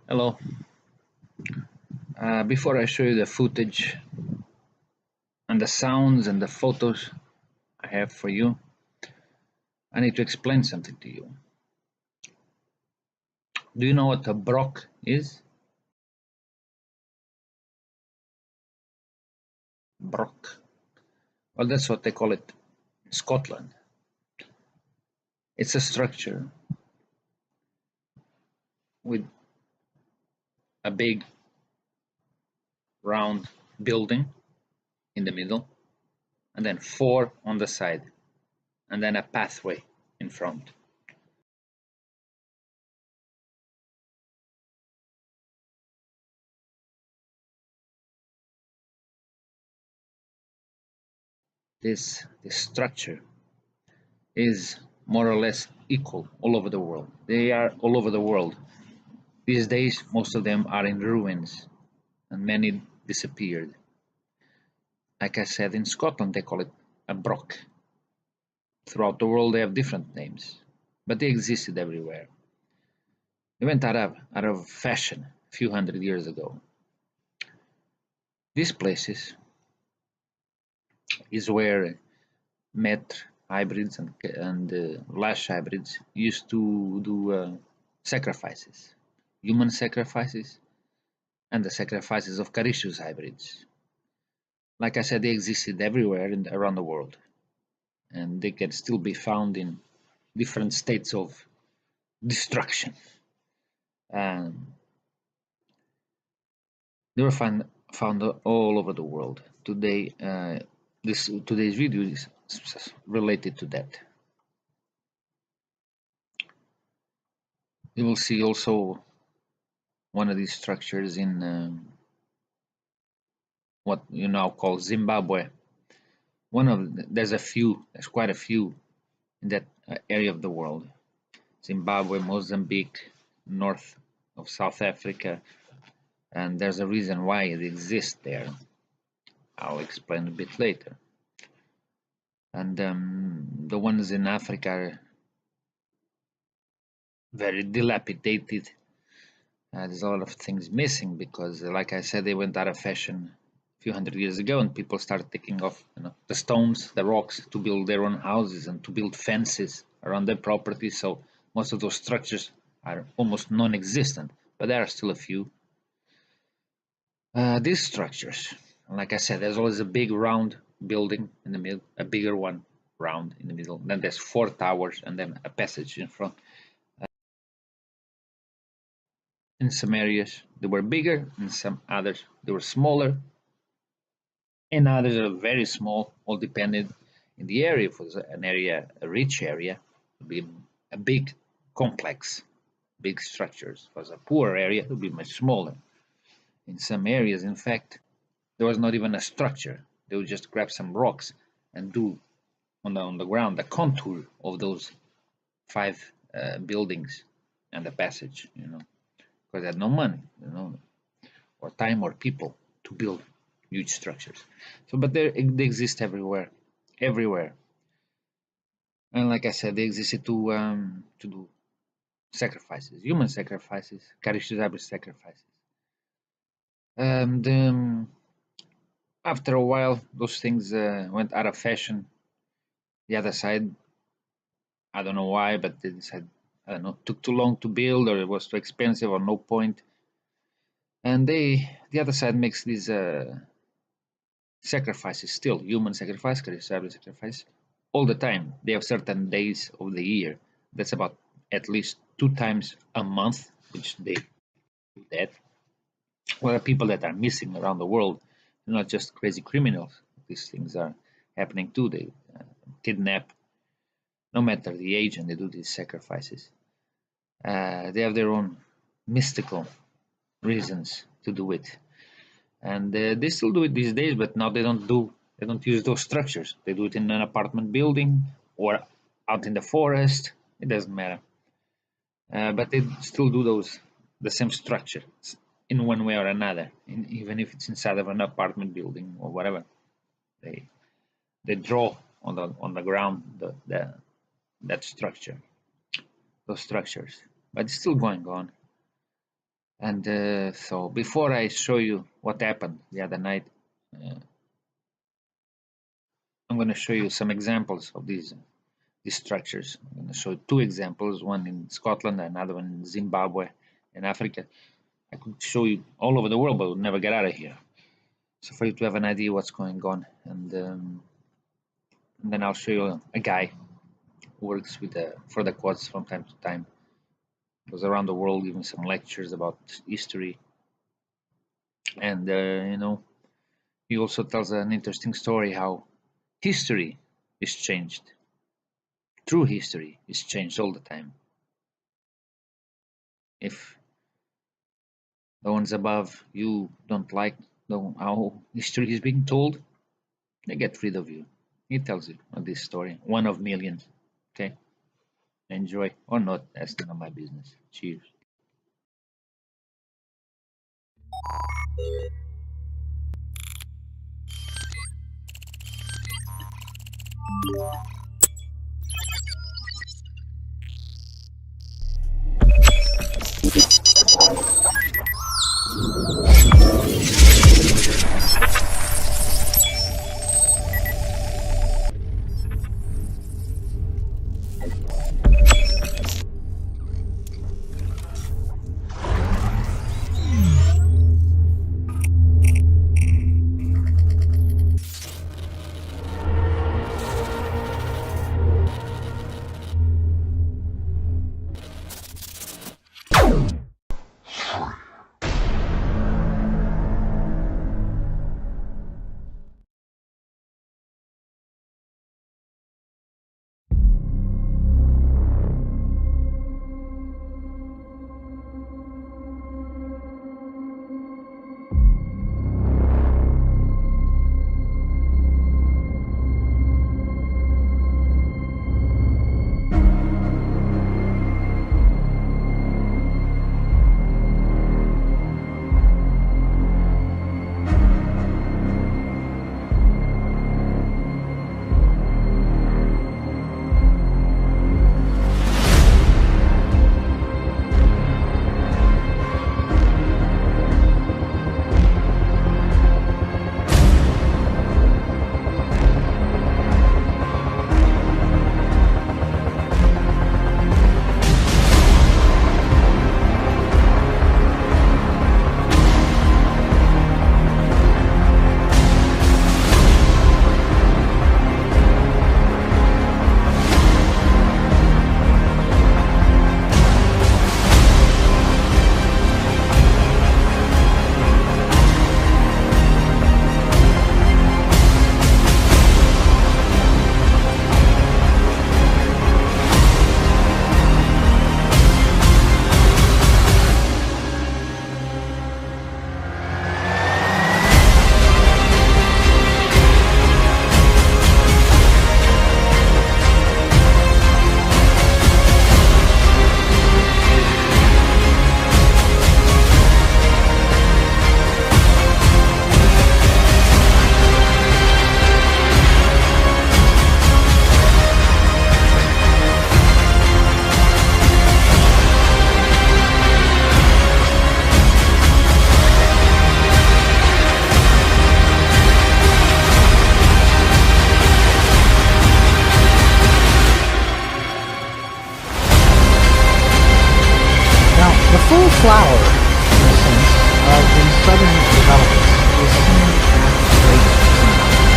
Hello. Before I show you the footage and the sounds and the photos I have for you, I need to explain something to you. Do you know what a broch is? Broch. Well, that's what they call it in Scotland. It's a structure with a big round building in the middle, and then four on the side, and then a pathway in front. This structure is more or less equal all over the world. They are all over the world. These days, most of them are in ruins and many disappeared. Like I said, in Scotland, they call it a broch. Throughout the world, they have different names, but they existed everywhere. They went out of fashion a few hundred years ago. These places is where Met hybrids and Lash hybrids used to do sacrifices, human sacrifices, and the sacrifices of Caricious hybrids. Like I said, they existed everywhere around the world, and they can still be found in different states of destruction. Um, they were found all over the world. Today's video is related to that. You will see also one of these structures in what you now call Zimbabwe. There's quite a few in that area of the world. Zimbabwe, Mozambique, north of South Africa, and there's a reason why it exists there. I'll explain a bit later. And the ones in Africa are very dilapidated. There's a lot of things missing because, like I said, they went out of fashion a few hundred years ago, and people started taking off, the stones, the rocks to build their own houses and to build fences around their property. So most of those structures are almost non-existent, but there are still a few. These structures, like I said, there's always a big round building in the middle, a bigger one round in the middle. Then there's four towers and then a passage in front. In some areas they were bigger, in some others they were smaller, and others are very small, all depended in the area. If it was an area, a rich area, it would be a big complex, big structures. If it was a poor area, it would be much smaller. In some areas, in fact, there was not even a structure. They would just grab some rocks and do on the ground the contour of those five buildings and the passage, because they had no money, or time or people to build huge structures. So, but they exist everywhere, everywhere. And like I said, they existed to do sacrifices, human sacrifices, Karishizabri sacrifices. And after a while, those things went out of fashion. The other side, I don't know why, but they decided, I don't know, took too long to build, or it was too expensive, or no point. And the other side makes these sacrifices, still human sacrifice, Karishizabri sacrifice, all the time. They have certain days of the year. That's about at least 2 times a month, which they do that. Well, are people that are missing around the world, not just crazy criminals. These things are happening too. They kidnap, no matter the age, and they do these sacrifices. They have their own mystical reasons to do it, and they still do it these days. But now they don't use those structures. They do it in an apartment building or out in the forest. It doesn't matter. But they still do the same structure in one way or another, even if it's inside of an apartment building or whatever. They draw on the ground that structure, those structures, but it's still going on. And so before I show you what happened the other night, I'm going to show you some examples of these structures. I'm going to show two examples, one in Scotland, another one in Zimbabwe in Africa. I could show you all over the world, but we'll never get out of here. So for you to have an idea what's going on, and then I'll show you a guy who works with for the quads from time to time. Goes around the world giving some lectures about history, and he also tells an interesting story how history is changed. True history is changed all the time. If the ones above you don't like how history is being told, they get rid of you. He tells you this story, one of millions. Okay, enjoy or not, that's none of my business. Cheers. full flower, in a sense, of the southern developments is seen at Great Zimbabwe,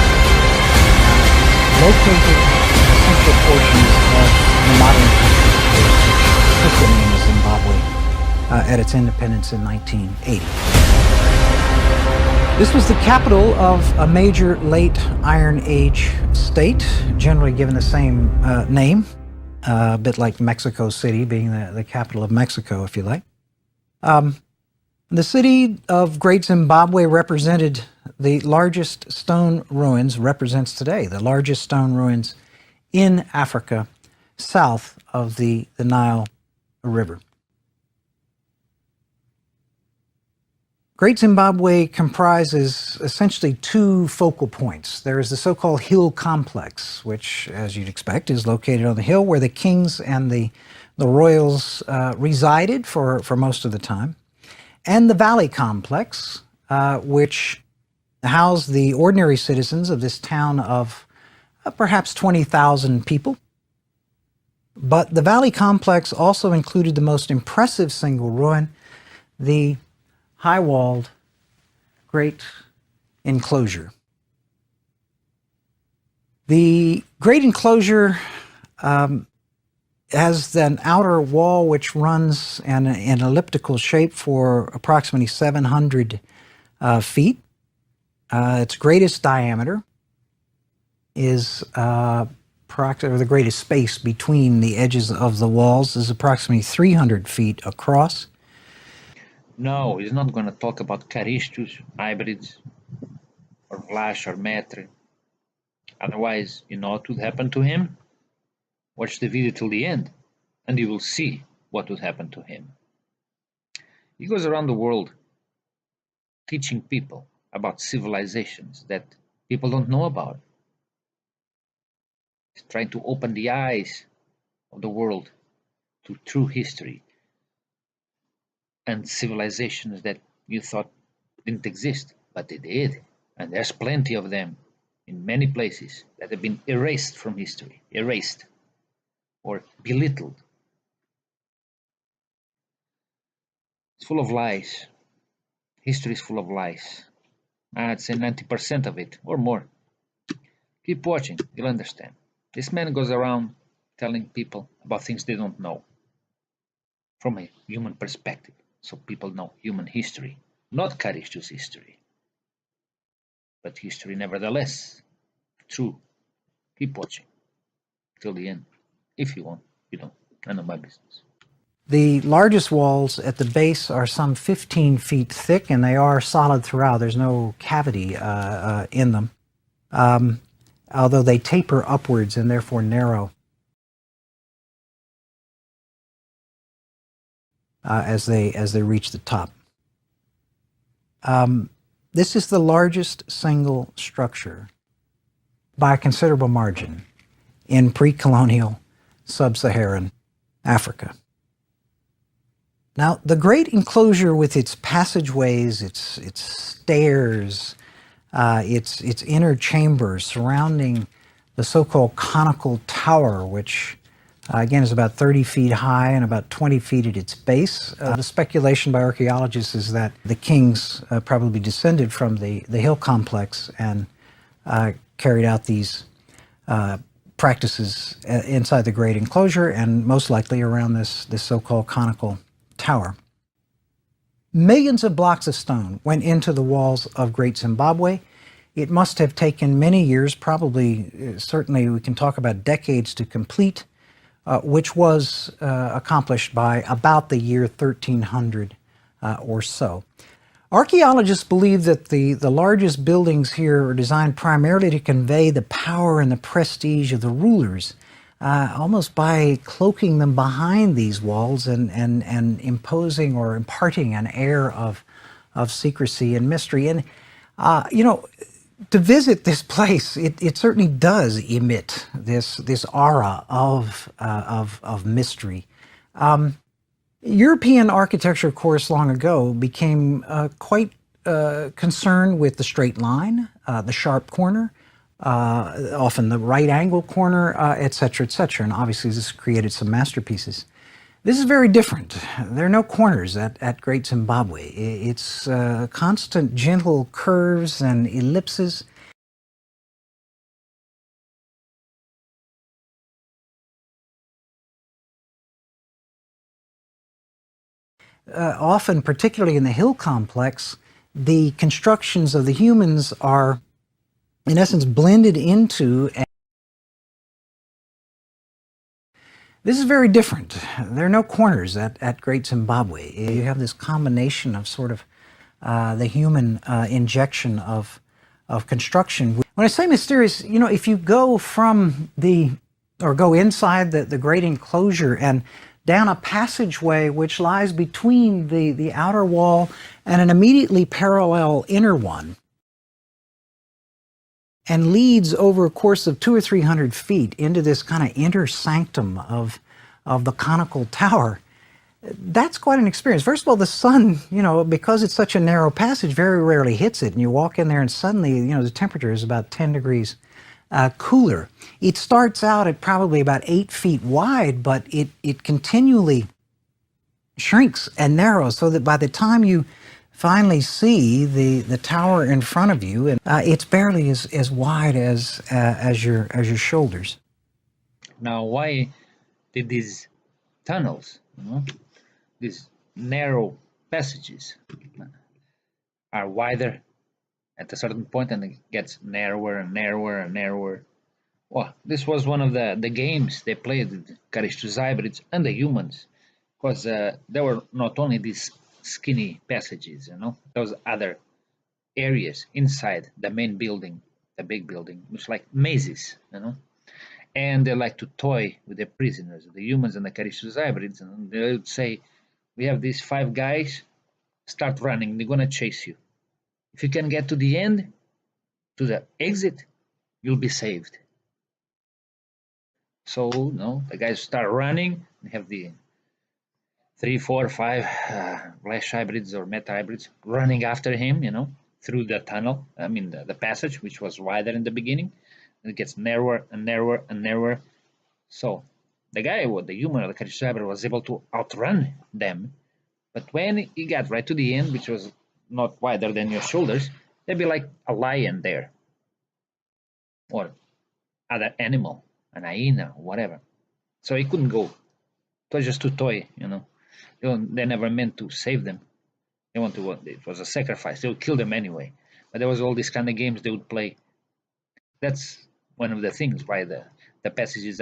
located in the central portions of the modern country, which took the name of Zimbabwe at its independence in 1980. This was the capital of a major late Iron Age state, generally given the same name, a bit like Mexico City being the capital of Mexico, if you like. The city of Great Zimbabwe represented the largest stone ruins, represents today the largest stone ruins in Africa, south of the Nile River. Great Zimbabwe comprises essentially two focal points. There is the so-called hill complex, which, as you'd expect, is located on the hill where the kings and the royals resided for most of the time. and the Valley Complex, which housed the ordinary citizens of this town of perhaps 20,000 people. But the Valley Complex also included the most impressive single ruin, the high-walled Great Enclosure. The Great Enclosure has an outer wall which runs in an elliptical shape for approximately 700 feet. Its greatest diameter is the greatest space between the edges of the walls is approximately 300 feet across. No, he's not going to talk about Caristus, hybrids, or Vlach or Maitre. Otherwise, you know what would happen to him? Watch the video till the end, and you will see what would happen to him. He goes around the world teaching people about civilizations that people don't know about. He's trying to open the eyes of the world to true history and civilizations that you thought didn't exist, but they did. And there's plenty of them in many places that have been erased from history, erased or belittled. It's full of lies. History is full of lies. I'd say 90% of it or more. Keep watching, you'll understand. This man goes around telling people about things they don't know from a human perspective, so people know human history, not Caristus history, but history nevertheless. True. Keep watching till the end. If you want, you don't. I know my business. The largest walls at the base are some 15 feet thick, and they are solid throughout. There's no cavity in them, although they taper upwards and therefore narrow as they reach the top. This is the largest single structure by a considerable margin in pre-colonial sub-Saharan Africa. Now, the Great Enclosure, with its passageways, its stairs, its inner chambers surrounding the so-called conical tower, which again is about 30 feet high and about 20 feet at its base. The speculation by archaeologists is that the kings probably descended from the hill complex and carried out these practices inside the Great Enclosure, and most likely around this so-called conical tower. Millions of blocks of stone went into the walls of Great Zimbabwe. It must have taken many years, probably, certainly we can talk about decades to complete, which was accomplished by about the year 1300 or so. Archaeologists believe that the largest buildings here are designed primarily to convey the power and the prestige of the rulers, almost by cloaking them behind these walls and imposing or imparting an air of secrecy and mystery. And, you know, to visit this place, it certainly does emit this aura of mystery. European architecture, of course, long ago became quite concerned with the straight line, the sharp corner, often the right angle corner, et cetera, and obviously this created some masterpieces. This is very different. There are no corners at Great Zimbabwe. It's constant gentle curves and ellipses. Often, particularly in the hill complex, the constructions of the humans are, in essence, blended into. This is very different. There are no corners at Great Zimbabwe. You have this combination of sort of the human injection of construction. When I say mysterious, you know, if you go go inside the Great Enclosure and down a passageway which lies between the outer wall and an immediately parallel inner one, and leads over a course of 200 or 300 feet into this kind of inner sanctum of the conical tower, That's quite an experience. First of all, the sun, because it's such a narrow passage, very rarely hits it. And you walk in there and suddenly, the temperature is about 10 degrees cooler. It starts out at probably about 8 feet wide, but it continually shrinks and narrows so that by the time you finally see the tower in front of you, and it's barely as wide as your shoulders. Now, why did these tunnels, these narrow passages, are wider at a certain point and it gets narrower and narrower and narrower? Well, this was one of the games they played with Callisto hybrids and the humans, because there were not only these skinny passages, there was other areas inside the main building, the big building, which like mazes, and they like to toy with the prisoners, the humans and the Callisto hybrids, and they would say, we have these 5 guys, start running, they're gonna chase you. If you can get to the end, to the exit, you'll be saved. So, the guys start running, they have the 3, 4, 5 flash hybrids or meta hybrids running after him, through the tunnel, the passage, which was wider in the beginning. It gets narrower and narrower and narrower. So the guy, the human or the Callisto hybrid, was able to outrun them. But when he got right to the end, which was not wider than your shoulders, there'd be like a lion there. Or other animal, an hyena, whatever. So he couldn't go. It was just too toy, They never meant to save them. It was a sacrifice. They would kill them anyway. But there was all these kind of games they would play. That's one of the things why the passages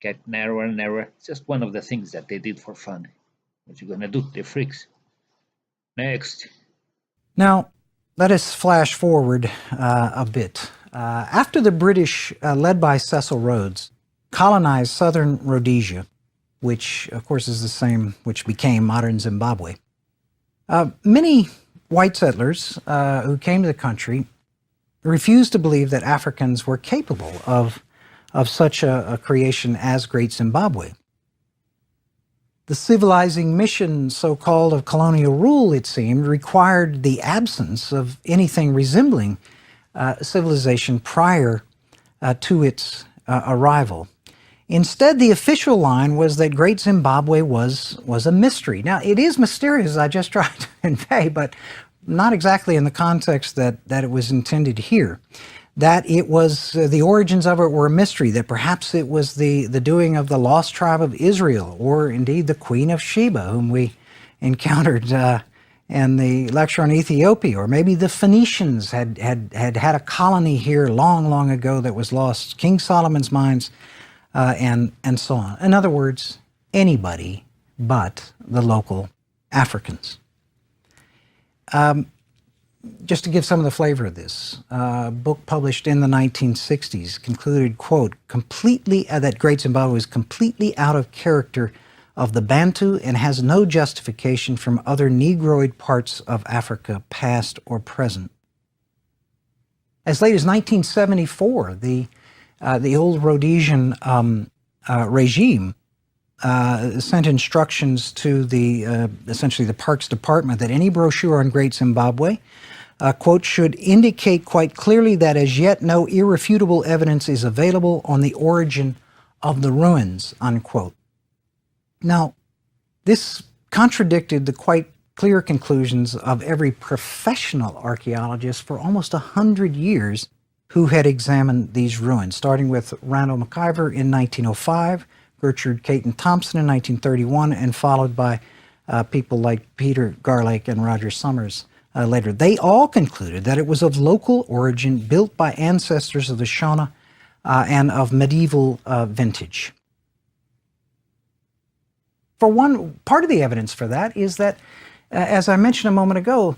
get narrower and narrower. It's just one of the things that they did for fun. What you gonna do? They're freaks. Next. Now, let us flash forward a bit. After the British, led by Cecil Rhodes, colonized southern Rhodesia, which of course is the same which became modern Zimbabwe, many white settlers who came to the country refused to believe that Africans were capable of such a creation as Great Zimbabwe. The civilizing mission, so-called, of colonial rule, it seemed, required the absence of anything resembling civilization prior to its arrival. Instead, the official line was that Great Zimbabwe was a mystery. Now, it is mysterious, as I just tried to convey, but not exactly in the context that it was intended here. That it was, the origins of it were a mystery, that perhaps it was the doing of the lost tribe of Israel, or indeed the Queen of Sheba, whom we encountered in the lecture on Ethiopia, or maybe the Phoenicians had a colony here long, long ago that was lost, King Solomon's mines, and so on. In other words, anybody but the local Africans. Just to give some of the flavor of this, a book published in the 1960s concluded, quote, completely that Great Zimbabwe is completely out of character of the Bantu and has no justification from other Negroid parts of Africa, past or present. As late as 1974, the old Rhodesian regime sent instructions to essentially the Parks Department that any brochure on Great Zimbabwe, quote, should indicate quite clearly that as yet no irrefutable evidence is available on the origin of the ruins, unquote. Now, this contradicted the quite clear conclusions of every professional archaeologist for almost 100 years who had examined these ruins, starting with Randall McIver in 1905, Gertrude Caton Thompson in 1931, and followed by people like Peter Garlake and Roger Summers later. They all concluded that it was of local origin, built by ancestors of the Shona and of medieval vintage. For one, part of the evidence for that is that, as I mentioned a moment ago,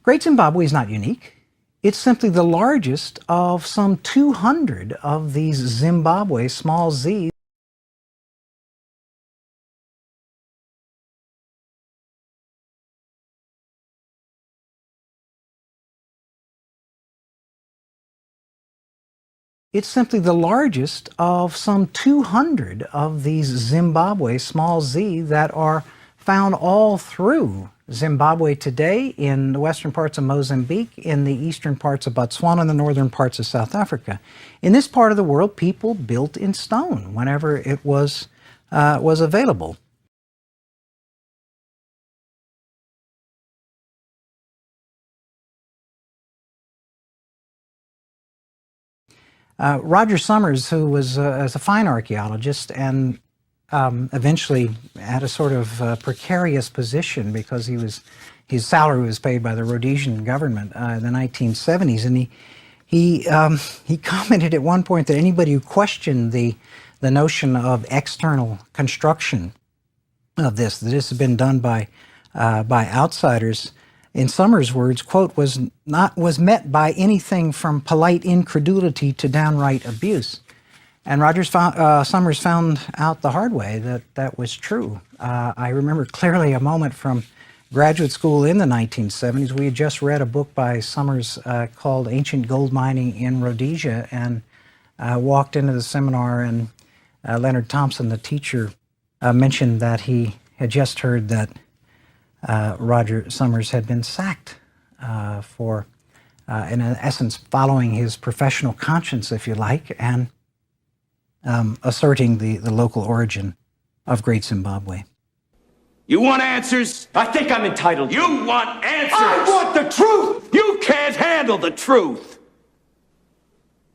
Great Zimbabwe is not unique. It's simply the largest of some 200 of these Zimbabwe small z's. It's simply the largest of some 200 of these Zimbabwe small z that are found all through Zimbabwe today, in the western parts of Mozambique, in the eastern parts of Botswana, and the northern parts of South Africa. In this part of the world, people built in stone whenever it was available. Roger Summers, who was as a fine archaeologist and eventually had a sort of precarious position because his salary was paid by the Rhodesian government in the 1970s, and he commented at one point that anybody who questioned the notion of external construction of this, that this had been done by outsiders, in Summers' words, quote, was met by anything from polite incredulity to downright abuse. And Summers found out the hard way that that was true. I remember clearly a moment from graduate school in the 1970s. We had just read a book by Summers called Ancient Gold Mining in Rhodesia, and walked into the seminar, and Leonard Thompson, the teacher, mentioned that he had just heard that Roger Summers had been sacked for, in essence, following his professional conscience, if you like, and asserting the local origin of Great Zimbabwe. You want answers? I think I'm entitled. You want answers? I want the truth! You can't handle the truth!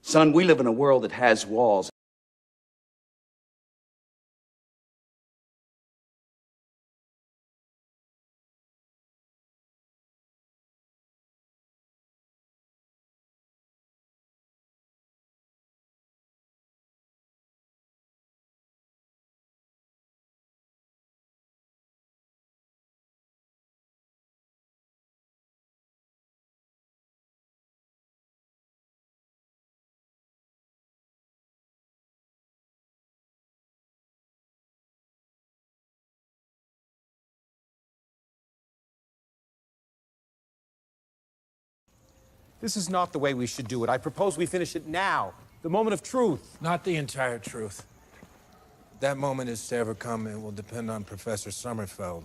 Son, we live in a world that has walls. This is not the way we should do it. I propose we finish it now. The moment of truth. Not the entire truth. That moment is to ever come, and will depend on Professor Sommerfeld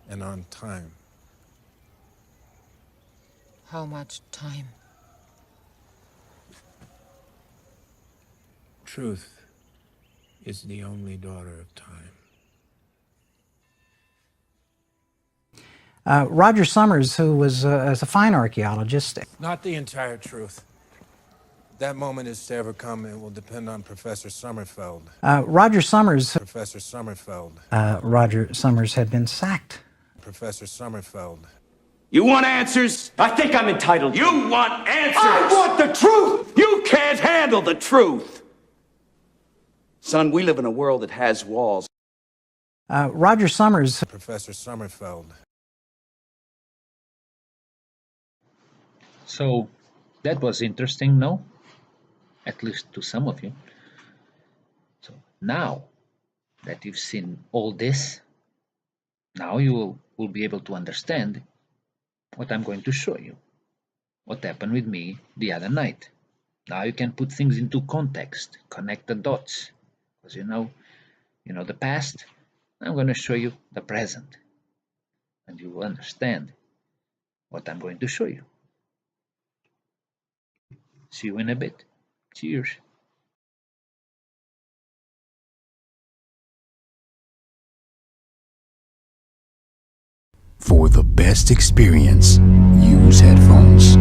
and on time. How much time? Truth is the only daughter of time. Roger Summers, who was as a fine archaeologist. Not the entire truth. That moment is to ever come, and will depend on Professor Sommerfeld. Roger Summers. Professor Sommerfeld. Roger Summers had been sacked. Professor Sommerfeld. You want answers? I think I'm entitled. You want answers? I want the truth! You can't handle the truth! Son, we live in a world that has walls. Roger Summers. Professor Sommerfeld. So that was interesting, no? At least to some of you. So now that you've seen all this, now you will be able to understand what I'm going to show you. What happened with me the other night. Now you can put things into context, connect the dots. Because you know the past, I'm going to show you the present. And you will understand what I'm going to show you. See you in a bit. Cheers. For the best experience, use headphones.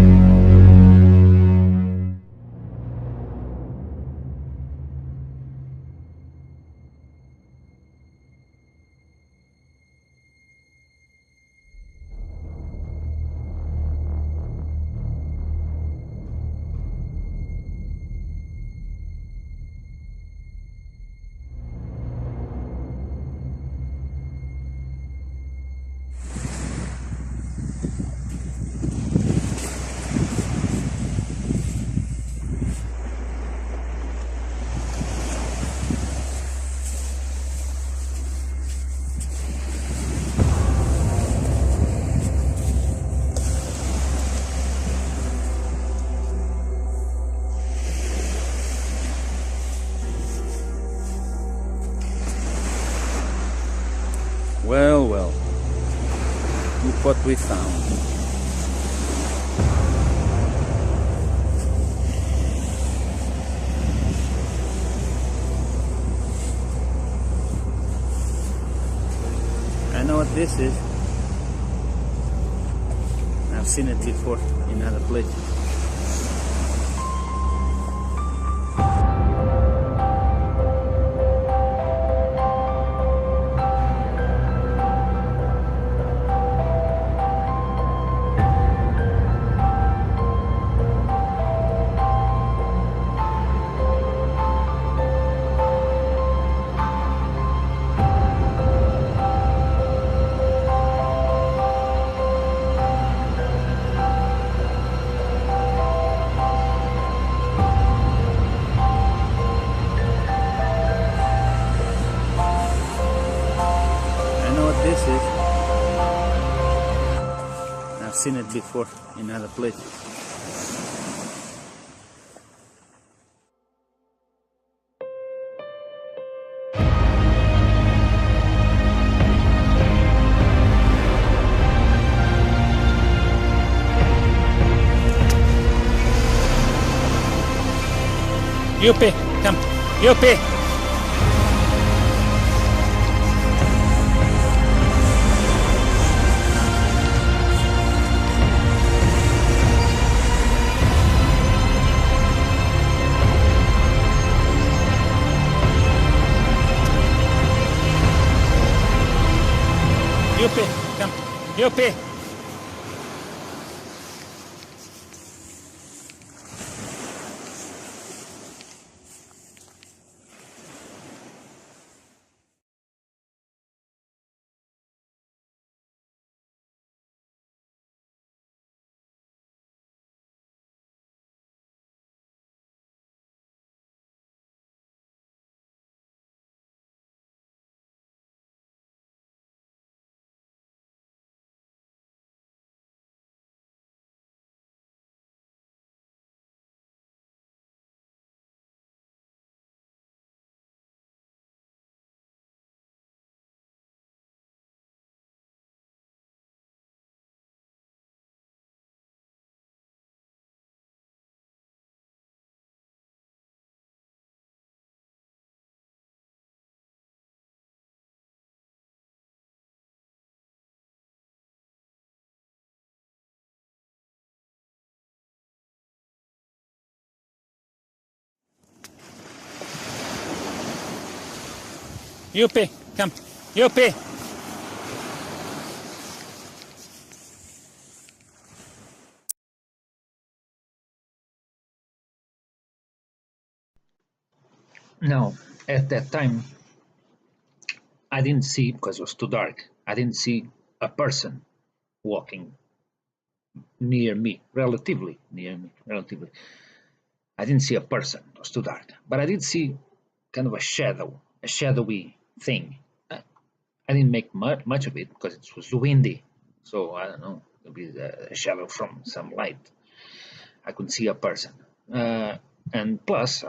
Look what we found. I know what this is. I've seen it before in other places. This is. I've seen it before in other places. Yuppie, come, Yuppie. Yuppie, come, Yuppie. Yuppie, come, Yuppie. Now, at that time, I didn't see, because it was too dark, I didn't see a person walking near me, relatively near me, relatively. I didn't see a person, it was too dark. But I did see kind of a shadow, a shadowy thing. I didn't make much of it because it was windy. So I don't know, maybe a shadow from some light. I couldn't see a person. And plus,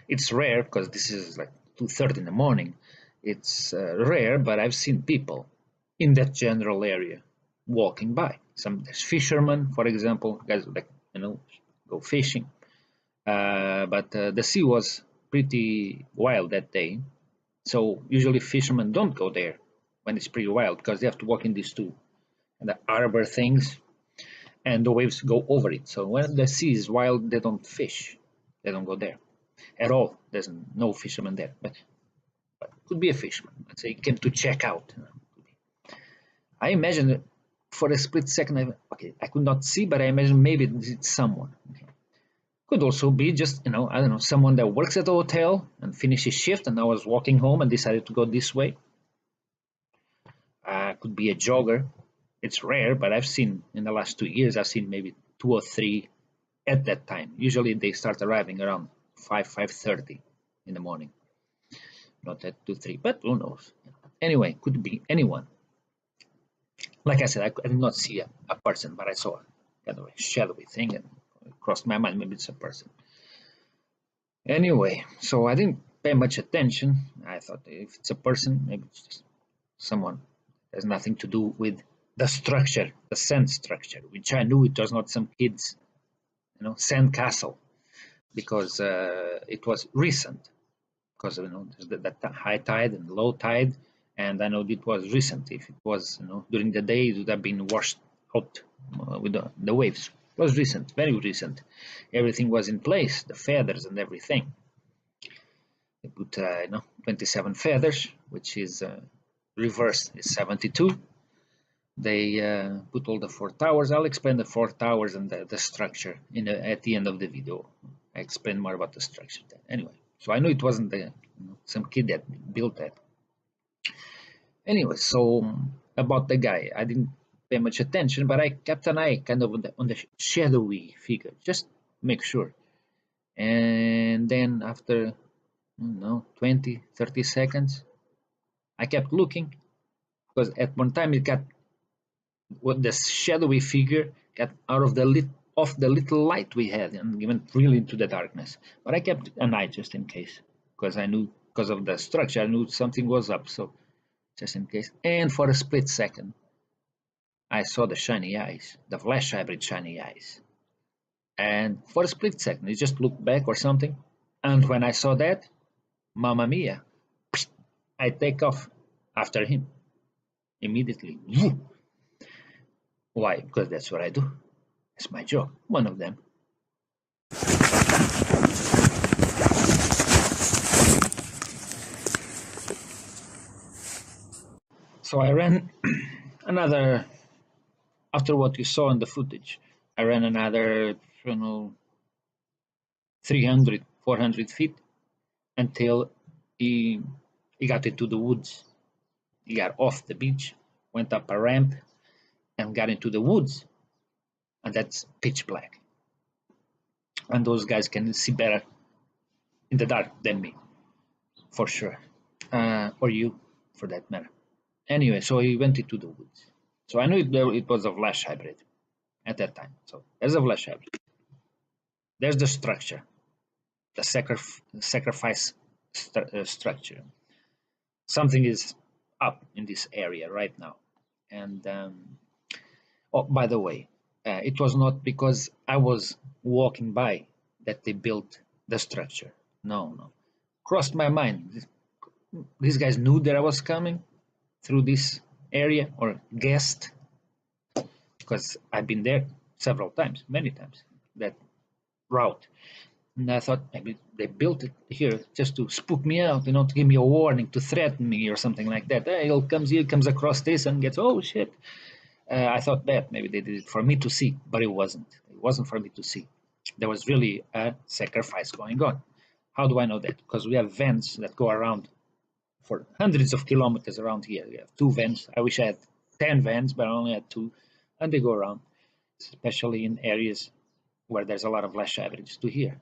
it's rare because this is like 2:30 in the morning. It's rare, but I've seen people in that general area walking by. There's fishermen, for example, guys like go fishing. But the sea was pretty wild that day, so usually fishermen don't go there when it's pretty wild because they have to walk in these two and the arbor things, and the waves go over it. So when the sea is wild, they don't fish, they don't go there at all. There's no fisherman there, but could be a fisherman. Let's say he came to check out. I imagine for a split second, I could not see, but I imagine maybe it's someone. Okay. Could also be just, I don't know, someone that works at the hotel and finished his shift and I was walking home and decided to go this way. Could be a jogger. It's rare, but I've seen in the last 2 years, I've seen maybe 2 or 3 at that time. Usually they start arriving around 5:30 in the morning. Not at 2, 3, but who knows. Anyway, could be anyone. Like I said, I did not see a person, but I saw kind of a shadowy thing and it crossed my mind, maybe it's a person. Anyway, so I didn't pay much attention. I thought if it's a person, maybe it's just someone. It has nothing to do with the structure, the sand structure, which I knew it was not some kids, sand castle, because it was recent, because the high tide and low tide, and I know it was recent. If it was during the day, it would have been washed out with the waves. It was recent, very recent. Everything was in place, the feathers and everything. They put 27 feathers, which is reversed is 72. They put all the 4 towers. I'll explain the 4 towers and the structure at the end of the video. I explain more about the structure then. Anyway, so I knew it wasn't some kid that built that. Anyway, so about the guy, I didn't pay much attention, but I kept an eye kind of on the shadowy figure, just make sure. And then after 20, 30 seconds, I kept looking, because at one time it got the shadowy figure got out of the little light we had and went really into the darkness. But I kept an eye just in case, because I knew, because of the structure, I knew something was up, so just in case. And for a split second, I saw the shiny eyes, the Flash hybrid shiny eyes. And for a split second, it just looked back or something. And when I saw that, Mamma Mia, I take off after him immediately. Why? Because that's what I do. It's my job, one of them. So I ran another, after what you saw in the footage, I ran another, 300, 400 feet until he got into the woods. He got off the beach, went up a ramp, and got into the woods. And that's pitch black. And those guys can see better in the dark than me, for sure. Or you, for that matter. Anyway, so he went into the woods. So I knew it was a Flash hybrid at that time. So there's a Flash hybrid. There's the structure, the sacrifice structure. Something is up in this area right now. And oh, by the way, it was not because I was walking by that they built the structure. No. Crossed my mind. These guys knew that I was coming through this area, or guessed, because I've been there several times, many times, that route. And I thought maybe they built it here just to spook me out, to give me a warning, to threaten me or something like that. He comes across this and gets, oh shit. I thought that maybe they did it for me to see, but it wasn't. It wasn't for me to see. There was really a sacrifice going on. How do I know that? Because we have vans that go around for hundreds of kilometers around here. We have 2 vans. I wish I had 10 vans, but I only had 2. And they go around, especially in areas where there's a lot of Flash hybrids to hear.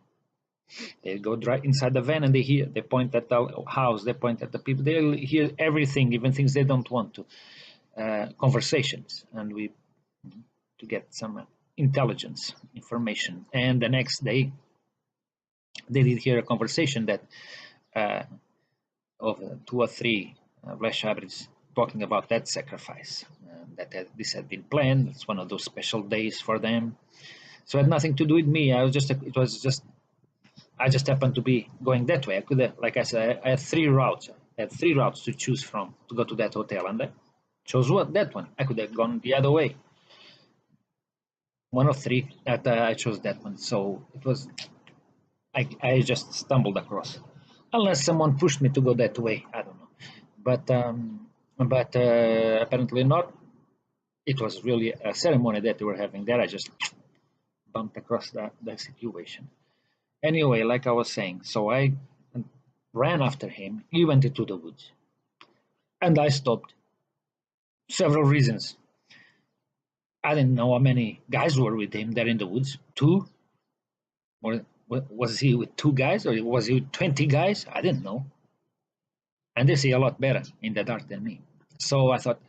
They go right inside the van and they hear. They point at the house. They point at the people. They hear everything, even things they don't want to. Conversations, and to get some intelligence information. And the next day, they did hear a conversation that of 2 or 3 Flash hybrids talking about that sacrifice. This had been planned. It's one of those special days for them. So it had nothing to do with me. I just happened to be going that way. I could have, like I said, I had 3 routes. I had 3 routes to choose from to go to that hotel, and I chose that one. I could have gone the other way. One of 3 that I chose that one. So it was, I just stumbled across. Unless someone pushed me to go that way, I don't know. But apparently not. It was really a ceremony that they were having there. I just bumped across that situation. Anyway, like I was saying, so I ran after him. He went into the woods. And I stopped. Several reasons. I didn't know how many guys were with him there in the woods. 2? Or was he with 2 guys, or was he with 20 guys? I didn't know. And they see a lot better in the dark than me. So I thought,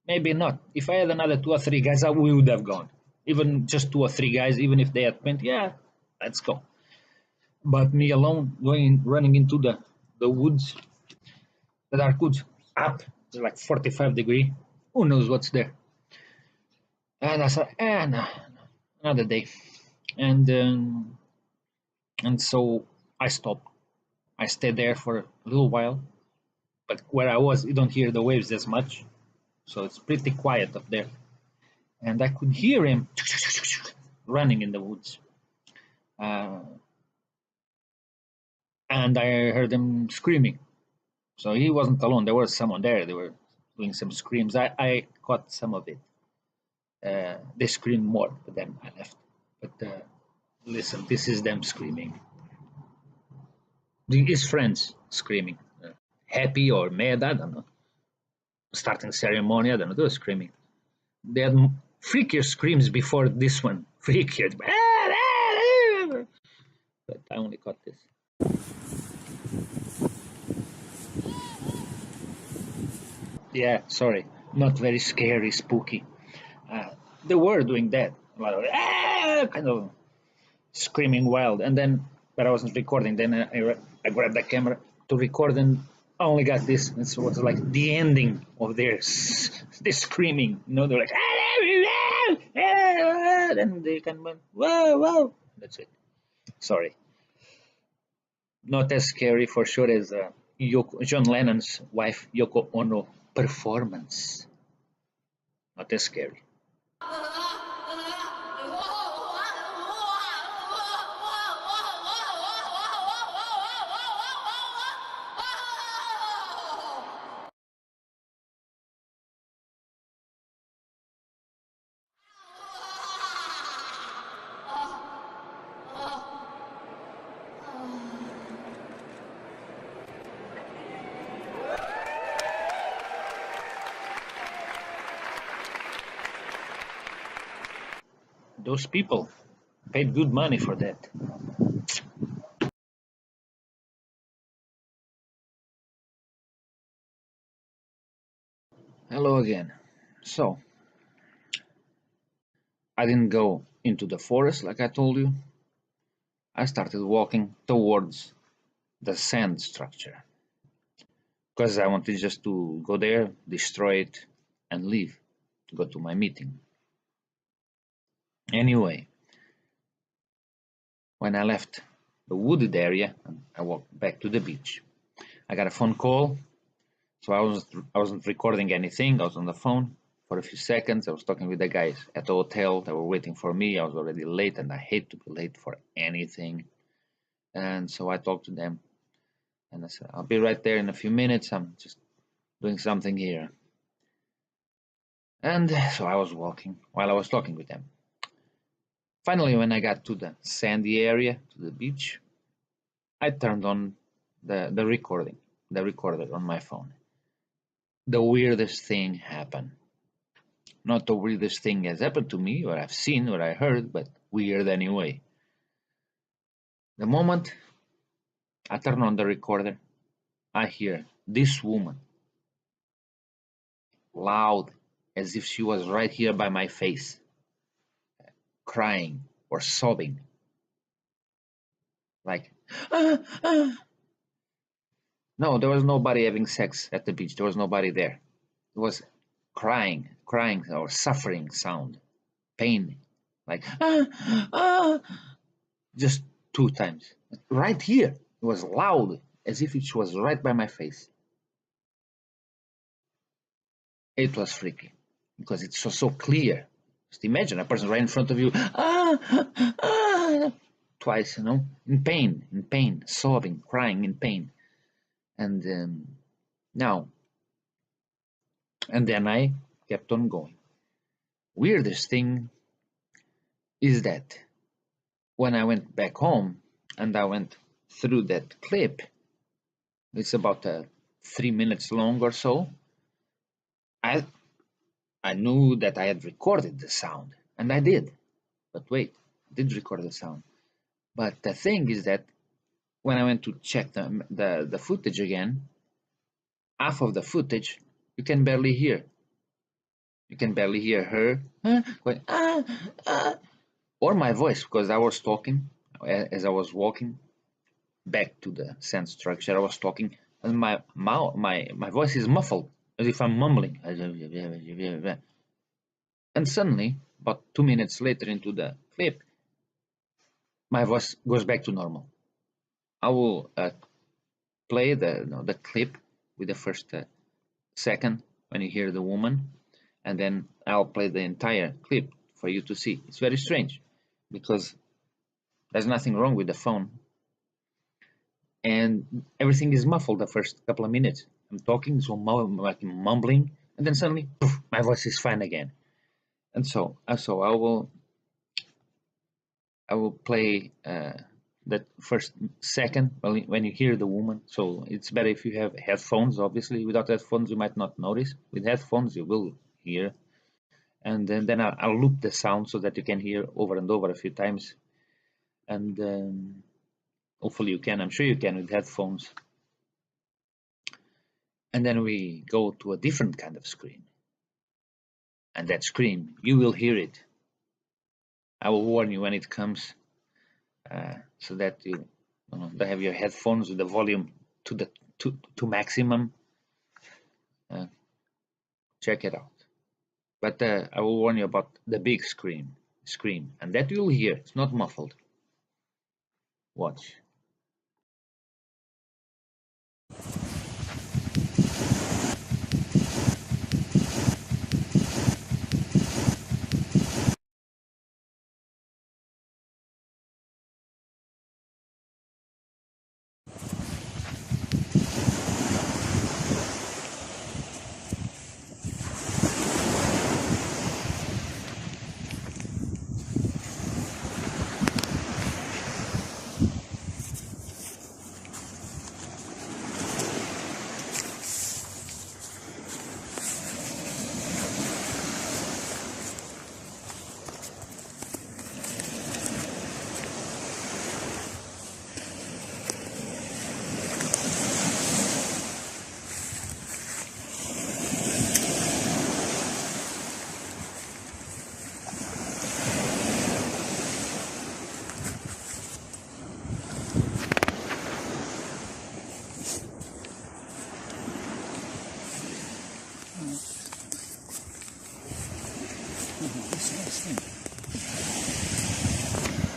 maybe not. If I had another 2 or 3 guys, we would have gone. Even just 2 or 3 guys, even if they had 20, yeah, let's go. But me alone, running into the woods, the dark woods, up to like 45 degrees, who knows what's there? And I said, no, another day. And so I stopped. I stayed there for a little while, but where I was, you don't hear the waves as much, so it's pretty quiet up there. And I could hear him running in the woods. And I heard him screaming. So he wasn't alone. There was someone there. They were doing some screams. I caught some of it. They screamed more, but then I left. But listen, this is them screaming. His friends screaming. Happy or mad, I don't know. Starting ceremony, I don't know. They were screaming. They had freakier screams before this one. Freakier. But I only caught this. Yeah, sorry, not very scary, spooky. They were doing that, a lot of kind of screaming wild, and then, but I wasn't recording. Then I grabbed the camera to record, and I only got this. And so it was like the ending of their screaming. You know, they're like, and they kind of went, whoa, whoa. That's it. Sorry. Not as scary for sure as John Lennon's wife Yoko Ono performance. Not as scary. Those people paid good money for that. Hello again. So, I didn't go into the forest like I told you. I started walking towards the sand structure because I wanted just to go there, destroy it, and leave to go to my meeting. Anyway, when I left the wooded area, I walked back to the beach. I got a phone call, so I wasn't recording anything. I was on the phone for a few seconds. I was talking with the guys at the hotel. They were waiting for me. I was already late, and I hate to be late for anything. And so I talked to them, and I said, I'll be right there in a few minutes. I'm just doing something here. And so I was walking while I was talking with them. Finally, when I got to the sandy area, to the beach, I turned on the recorder on my phone. The weirdest thing happened. Not the weirdest thing has happened to me, or I've seen, or I heard, but weird anyway. The moment I turn on the recorder, I hear this woman, loud, as if she was right here by my face, crying or sobbing, like, No, there was nobody having sex at the beach. There was nobody there. It was crying or suffering sound, pain, like, just 2 times. Right here, it was loud, as if it was right by my face. It was freaky, because it's so clear. Just imagine a person right in front of you, twice, in pain, sobbing, crying in pain. And then I kept on going. Weirdest thing is that when I went back home and I went through that clip, it's about 3 minutes long or so, I knew that I had recorded the sound, and I did. But wait, I did record the sound. But the thing is that when I went to check the footage again, half of the footage you can barely hear. You can barely hear her going, or my voice, because I was talking as I was walking back to the sand structure. I was talking, and my voice is muffled as if I'm mumbling. And suddenly, about 2 minutes later into the clip, my voice goes back to normal. I will play the clip with the first second when you hear the woman, and then I'll play the entire clip for you to see. It's very strange because there's nothing wrong with the phone, and everything is muffled the first couple of minutes. I'm talking, so like mumbling, and then suddenly, poof, my voice is fine again. And so I will play that first second when you hear the woman. So it's better if you have headphones. Obviously, without headphones, you might not notice. With headphones, you will hear. And then I'll loop the sound so that you can hear over and over a few times. And hopefully you can. I'm sure you can with headphones. And then we go to a different kind of scream. And that scream, you will hear it. I will warn you when it comes, so that you have your headphones with the volume to maximum. Check it out. But I will warn you about the big scream, and that you'll hear. It's not muffled. Watch.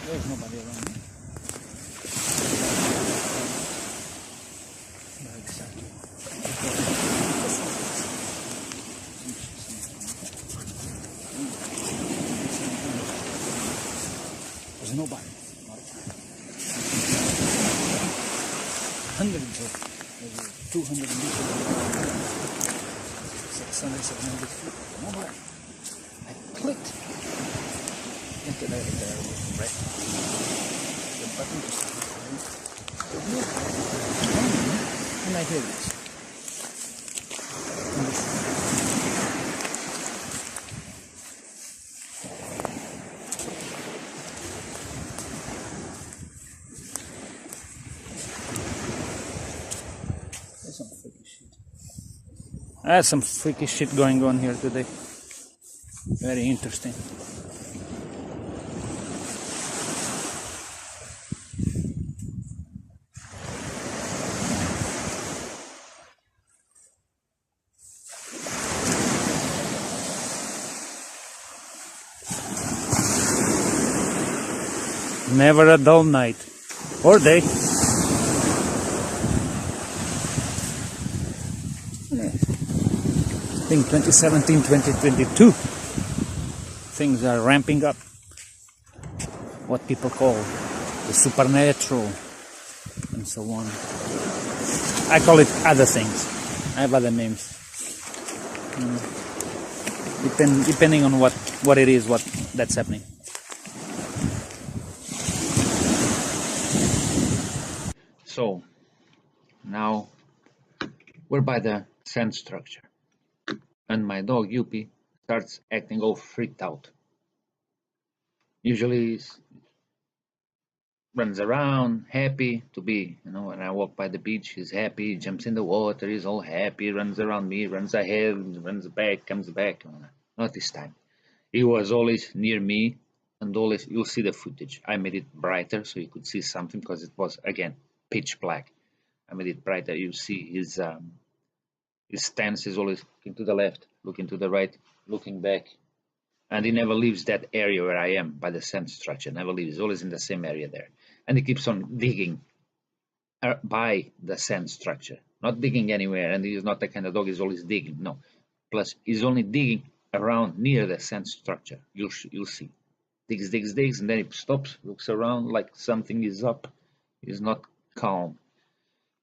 There's nobody around. Exactly. There's nobody. Hundreds of, 200 meters, 600, 700 feet. Nobody. I clicked into the right. The button just and I hear this. There's some freaky shit going on here today. Very interesting. Never a dull night or day. I think 2017, 2022, things are ramping up. What people call the supernatural and so on. I call it other things. I have other names. Depending on what it is, what that's happening. So now we're by the sand structure, and my dog Yuppie starts acting all freaked out. Usually runs around, happy to be, when I walk by the beach, he's happy, jumps in the water, he's all happy, runs around me, runs ahead, runs back, comes back. Not this time. He was always near me, and always, you'll see the footage. I made it brighter so you could see something, because it was, again, pitch black. I made it brighter. You see his His stance is always looking to the left, looking to the right, looking back. And he never leaves that area where I am by the sand structure, never leaves, he's always in the same area there. And he keeps on digging by the sand structure, not digging anywhere. And he's not the kind of dog he's always digging, no. Plus, he's only digging around near the sand structure. You'll see. Digs, digs, digs, and then he stops, looks around like something is up. He's not calm.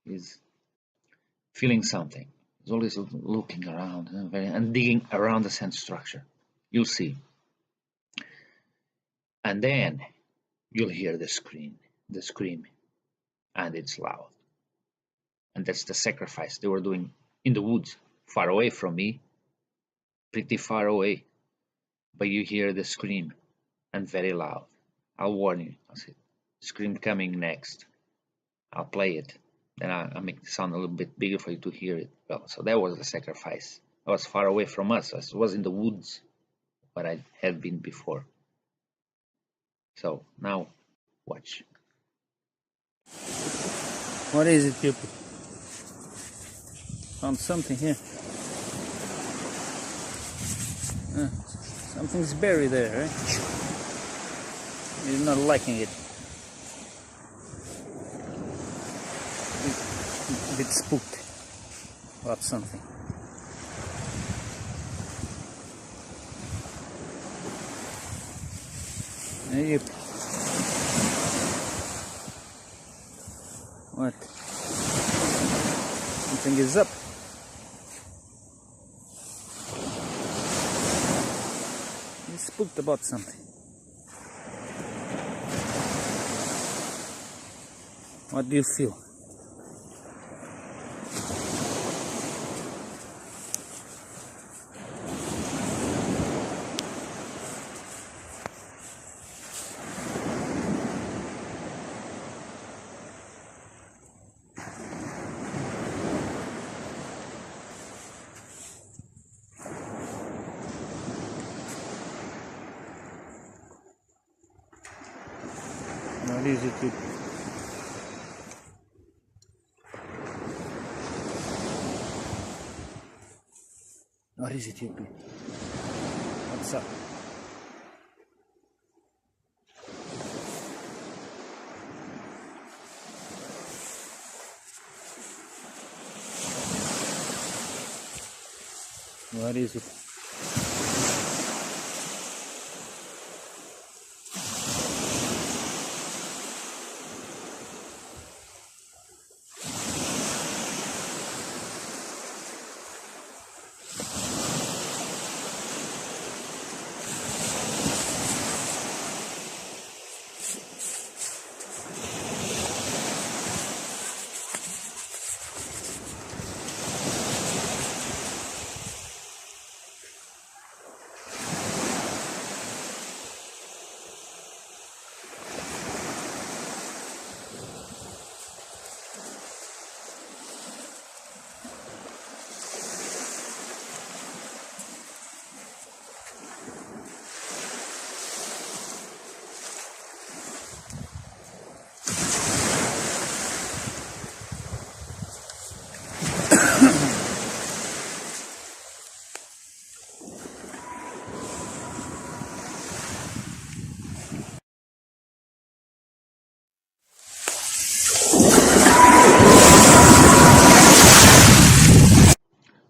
He's feeling something. He's always looking around and digging around the sand structure. You'll see. And then you'll hear the scream, and it's loud. And that's the sacrifice they were doing in the woods, far away from me, pretty far away. But you hear the scream, and very loud. I'll warn you. I'll say, scream coming next. I'll play it. Then I'll make the sound a little bit bigger for you to hear it well. So that was the sacrifice. I was far away from us. I was in the woods, but I had been before. So now, watch. What is it, Yuppie? Found something here. Something's buried there, right? He's not liking it. A bit spooked about something. Hey, Yuppie. What? Something is up. He's spooked about something. What do you feel? What is it? What is it, Yuppie? What's up? What is it?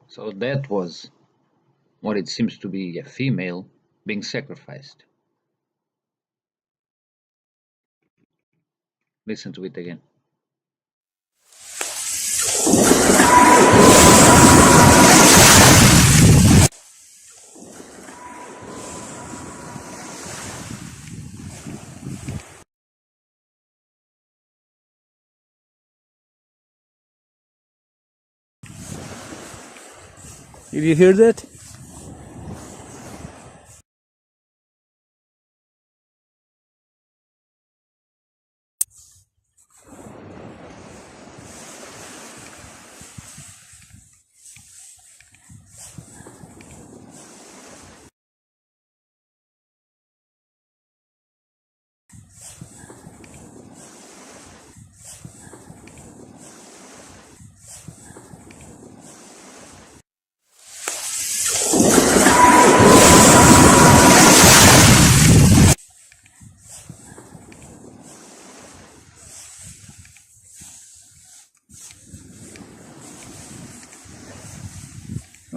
So that was what it seems to be a female being sacrificed. Listen to it again. Did you hear that?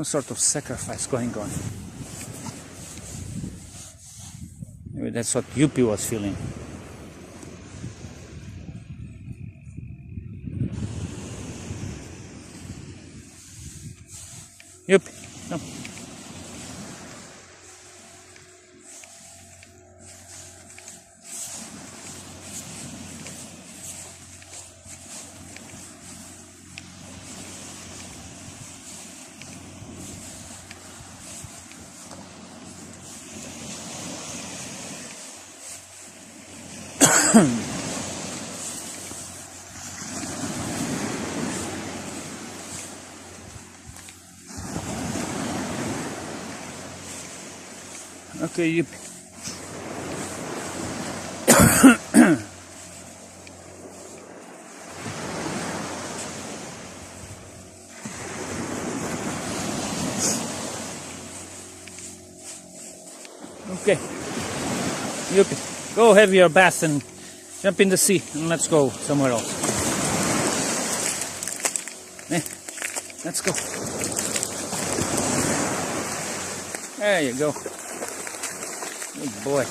sort of sacrifice going on. Maybe that's what Yuppie was feeling. Yuppie, come. Okay, you. Okay, Yuppie, go have your bath and jump in the sea and let's go somewhere else. Let's go. There you go. Good boy.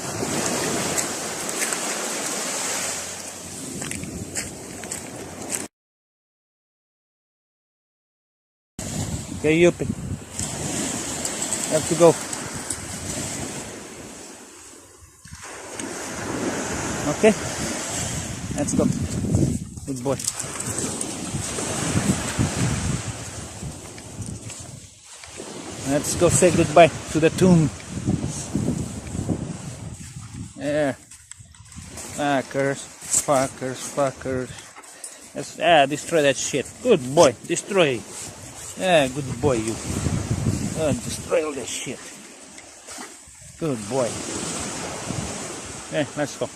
Okay, Yuppie. Have to go. Okay? Let's go. Good boy. Let's go say goodbye to the tomb. Yeah. Fuckers. Let's destroy that shit. Good boy. Destroy. Yeah, good boy, you. Destroy all that shit. Good boy. Yeah, let's go.